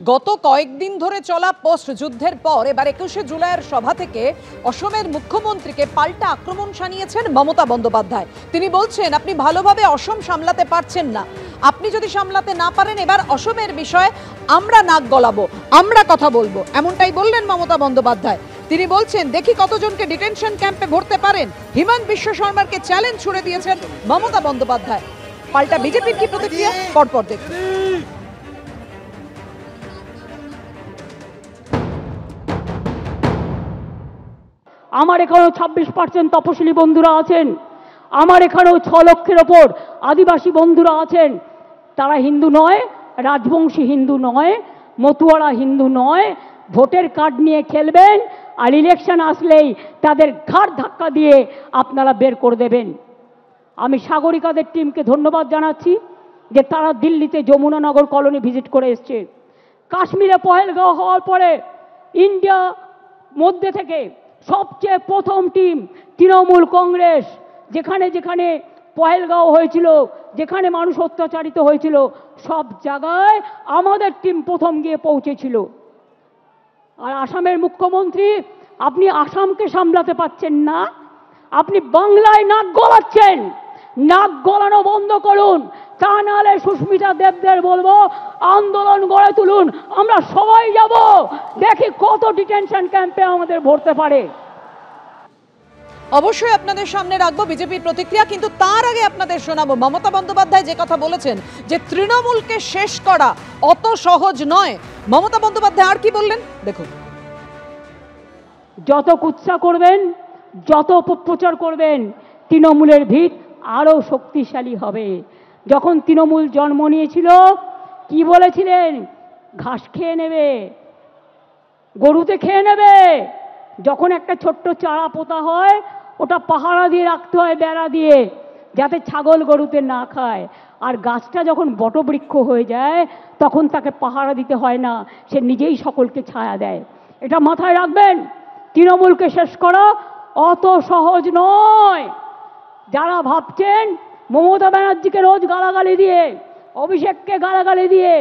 গত কয়েকদিন ধরে চলা পোস্ট যুদ্ধের পর এবার 21শে জুলাইয়ের সভা থেকে অসমের মুখ্যমন্ত্রীকে পাল্টা আক্রমণ শানিয়েছেন মমতা বন্দ্যোপাধ্যায়। তিনি বলছেন, আপনি ভালোভাবে অসম সামলাতে পারছেন না, আপনি যদি সামলাতে না পারেন এবার অসমের বিষয়ে আমরা নাক গলাবো, আমরা কথা বলবো, এমনটাই বললেন মমতা বন্দ্যোপাধ্যায়। তিনি বলছেন, দেখি কতজনকে ডিটেনশন ক্যাম্পে ভরতে পারেন। হিমন্ত বিশ্ব শর্মাকে চ্যালেঞ্জ ছুড়ে দিয়েছেন মমতা বন্দ্যোপাধ্যায়। পাল্টা বিজেপির কি প্রতিক্রিয়া, পরপর দেখুন। আমার এখানেও 26% তপশিলি বন্ধুরা আছেন, আমার এখানেও 6 লক্ষের ওপর আদিবাসী বন্ধুরা আছেন। তারা হিন্দু নয়, রাজবংশী হিন্দু নয়, মতুয়ারা হিন্দু নয়। ভোটের কার্ড নিয়ে খেলবেন আর ইলেকশন আসলেই তাদের ঘাড় ধাক্কা দিয়ে আপনারা বের করে দেবেন। আমি সাগরিকাদের টিমকে ধন্যবাদ জানাচ্ছি যে তারা দিল্লিতে যমুনানগর কলোনি ভিজিট করে এসছে। কাশ্মীরে পহেলগাঁও হওয়ার পরে ইন্ডিয়া মধ্যে থেকে সবচেয়ে প্রথম টিম তৃণমূল কংগ্রেস, যেখানে যেখানে পহেলগাঁও হয়েছিল, যেখানে মানুষ অত্যাচারিত হয়েছিল, সব জায়গায় আমাদের টিম প্রথম গিয়ে পৌঁছেছিল। আর আসামের মুখ্যমন্ত্রী, আপনি আসামকে সামলাতে পারছেন না, আপনি বাংলায় নাক গলাচ্ছেন। নাক গলানো বন্ধ করুন, তা নাহলে সুস্মিতা দেবদের বলবো আন্দোলন গড়ে তুলুন, আমরা সবাই যাব, দেখি কত ডিটেনশন ক্যাম্পে আমাদের ভরতে পারে। অবশ্যই আপনাদের সামনে রাখবো বিজেপির প্রতিক্রিয়া, কিন্তু তার আগে আপনাদের শোনাবো মমতা বন্দ্যোপাধ্যায় যে কথা বলেছেন যে তৃণমূলকে শেষ করা অত সহজ নয়। মমতা বন্দ্যোপাধ্যায় আর কি বললেন দেখুন। যত কুৎসা করবেন, যত অপপ্রচার করবেন, তৃণমূলের ভিত আরো শক্তিশালী হবে। যখন তৃণমূল জন্ম নিয়েছিল কি বলেছিলেন? ঘাস খেয়ে নেবে, গরুতে খেয়ে নেবে। যখন একটা ছোট্ট চারা পোতা হয় ওটা পাহারা দিয়ে রাখতে হয়, বেড়া দিয়ে, যাতে ছাগল গরুতে না খায়। আর গাছটা যখন বটবৃক্ষ হয়ে যায় তখন তাকে পাহারা দিতে হয় না, সে নিজেই সকলকে ছায়া দেয়। এটা মাথায় রাখবেন, তৃণমূলকে শেষ করা অত সহজ নয়। যারা ভাবছেন মমতা ব্যানার্জিকে রোজ গালাগালি দিয়ে, অভিষেককে গালাগালি দিয়ে,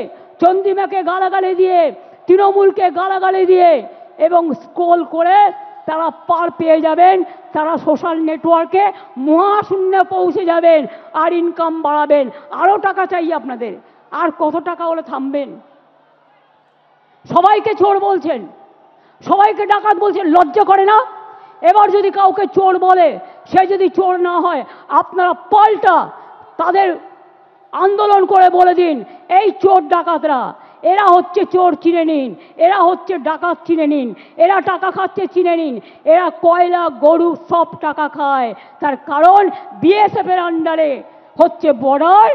চন্দ্রিমাকে গালাগালি দিয়ে, তৃণমূলকে গালাগালি দিয়ে এবং স্ক্রল করে তারা পার পেয়ে যাবেন, তারা সোশ্যাল নেটওয়ার্কে মহাশূন্যে পৌঁছে যাবেন আর ইনকাম বাড়াবেন। আরও টাকা চাই আপনাদের, আর কত টাকা হলে থামবেন? সবাইকে চোর বলছেন, সবাইকে ডাকাত বলছেন, লজ্জা করে না? এবার যদি কাউকে চোর বলে, সে যদি চোর না হয়, আপনারা পাল্টা তাদের আন্দোলন করে বলে দিন, এই চোর ডাকাতরা, এরা হচ্ছে চোর, চিনে নিন, এরা হচ্ছে ডাকাত, চিনে নিন, এরা টাকা খাচ্ছে, চিনে নিন, এরা কয়লা গরু সব টাকা খায়। তার কারণ বিএসএফ এর আন্ডারে হচ্ছে বর্ডার,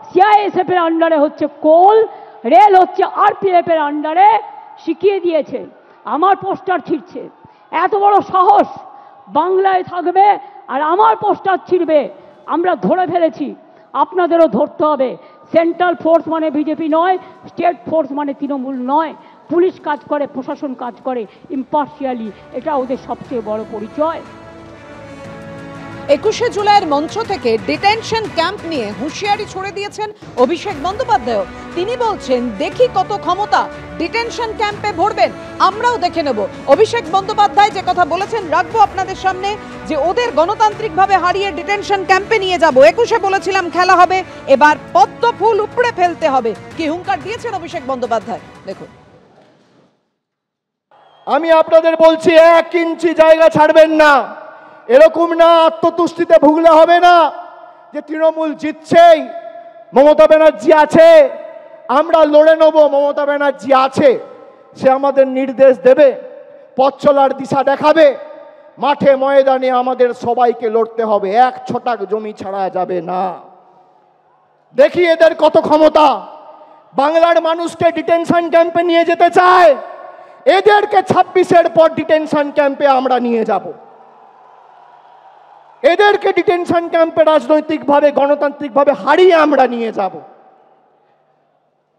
সিআইএসএফ এর আন্ডারে হচ্ছে কোল, রেল হচ্ছে আরপিএফ এর আন্ডারে। শিখিয়ে দিয়েছে, আমার পোস্টার ছিঁড়ছে, এত বড় সাহস, বাংলায় থাকবে আর আমার পোস্টার ছিঁড়বে। আমরা ধরে ফেলেছি, আপনাদেরও ধরতে হবে। সেন্ট্রাল ফোর্স মানে বিজেপি নয়, স্টেট ফোর্স মানে তৃণমূল নয়। পুলিশ কাজ করে, প্রশাসন কাজ করে ইম্পার্শিয়ালি, এটা ওদের সবচেয়ে বড় পরিচয়। 21শে জুলাইয়ের মঞ্চ থেকে ডিটেনশন ক্যাম্প নিয়ে হুঁশিয়ারি ছড়ে দিয়েছেন অভিষেক বন্দ্যোপাধ্যায়। তিনি বলছেন, দেখি কত ক্ষমতা, ডিটেনশন ক্যাম্পে ভরবেন, আমরাও দেখে নেব। অভিষেক বন্দ্যোপাধ্যায় যে কথা বলেছেন রাখবো আপনাদের সামনে, যে ওদের গণতান্ত্রিকভাবে হারিয়ে ডিটেনশন ক্যাম্পে নিয়ে যাব। 21শে বলেছিলাম খেলা হবে, এবার পদ্ম ফুল উপড়ে ফেলতে হবে, কি হুঙ্কার দিয়েছেন অভিষেক বন্দ্যোপাধ্যায় দেখুন। আমি আপনাদের বলছি, 1 ইঞ্চি জায়গা ছাড়বেন না। এরকম না আত্মতুষ্টিতে ভুগলে হবে না যে তৃণমূল জিতছেই, মমতা ব্যানার্জি আছে, আমরা লড়ে নেব। মমতা ব্যানার্জি আছে, সে আমাদের নির্দেশ দেবে, পথ চলার দিশা দেখাবে। মাঠে ময়দানে আমাদের সবাইকে লড়তে হবে, 1 ছটাক জমি ছাড়া যাবে না। দেখি এদের কত ক্ষমতা। বাংলার মানুষকে ডিটেনশন ক্যাম্পে নিয়ে যেতে চায়, এদেরকে 26-এর পর ডিটেনশন ক্যাম্পে আমরা নিয়ে যাব। এদেরকে ডিটেনশন ক্যাম্পে রাজনৈতিকভাবে গণতান্ত্রিকভাবে হারিয়ে আমরা নিয়ে যাব।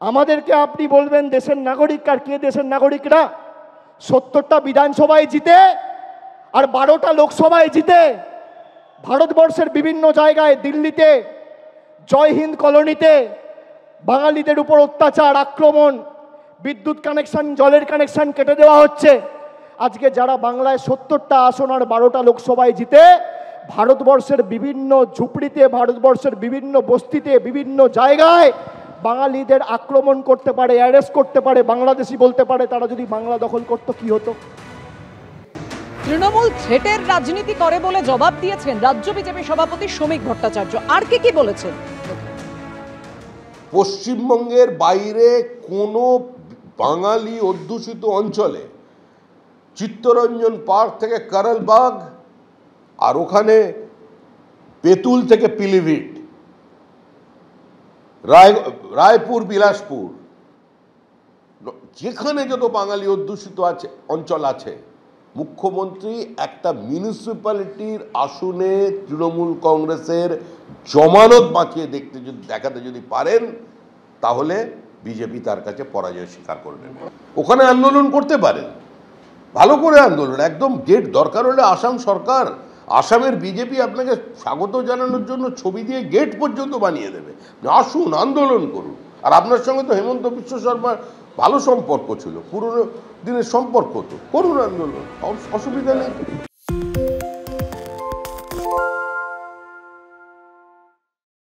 আমাদেরকে আপনি বলবেন দেশের নাগরিক, আর কে দেশের নাগরিকরা? 70টা বিধানসভায় জিতে আর 12টা লোকসভায় জিতে ভারতবর্ষের বিভিন্ন জায়গায়, দিল্লিতে, জয় হিন্দ কলোনিতে বাঙালিদের উপর অত্যাচার, আক্রমণ, বিদ্যুৎ কানেকশন, জলের কানেকশন কেটে দেওয়া হচ্ছে। আজকে যারা বাংলায় 70টা আসন আর 12টা লোকসভায় জিতে ভারতবর্ষের বিভিন্ন ঝুপড়িতে, ভারতবর্ষের বিভিন্ন বস্তিতে, বিভিন্ন জায়গায় বাঙালিদের আক্রমণ করতে পারে, অ্যারেস্ট করতে পারে, বাংলাদেশি বলতে পারে, তারা যদি বাংলা দখল করতো কি হতো? তৃণমূল থ্রেটের রাজনীতি করে বলে জবাব দিয়েছেন রাজ্য বিজেপি সভাপতি শ্রমিক ভট্টাচার্য। আর কি বলেছেন? পশ্চিমবঙ্গের বাইরে কোনো বাঙালি অধ্যুষিত অঞ্চলে চিত্তরঞ্জন পার্ক থেকে কারালবাগ আর ওখানে বেতুল থেকে পিলিভিট, রায়পুর, বিলাসপুর, যেখানে যত বাঙালি অধ্যুষিত আছে অঞ্চল আছে, মুখ্যমন্ত্রী একটা মিউনিসিপ্যালিটির আসনে তৃণমূল কংগ্রেসের জমানত বাঁচিয়ে দেখাতে যদি পারেন তাহলে বিজেপি তার কাছে পরাজয় স্বীকার করে নেবে। ওখানে আন্দোলন করতে পারেন, ভালো করে আন্দোলন, একদম গেট দরকার হলে আসাম সরকার, আসামের বিজেপি আপনাকে স্বাগত জানানোর জন্য ছবি দিয়ে গেট পর্যন্ত বানিয়ে দেবে। আসুন, আন্দোলন করুন। আর আপনার সঙ্গে তো হেমন্ত বিশ্ব শর্মার ভালো সম্পর্ক ছিল, পুরনো দিনের সম্পর্ক, তো করুন আন্দোলন, অসুবিধা নেই।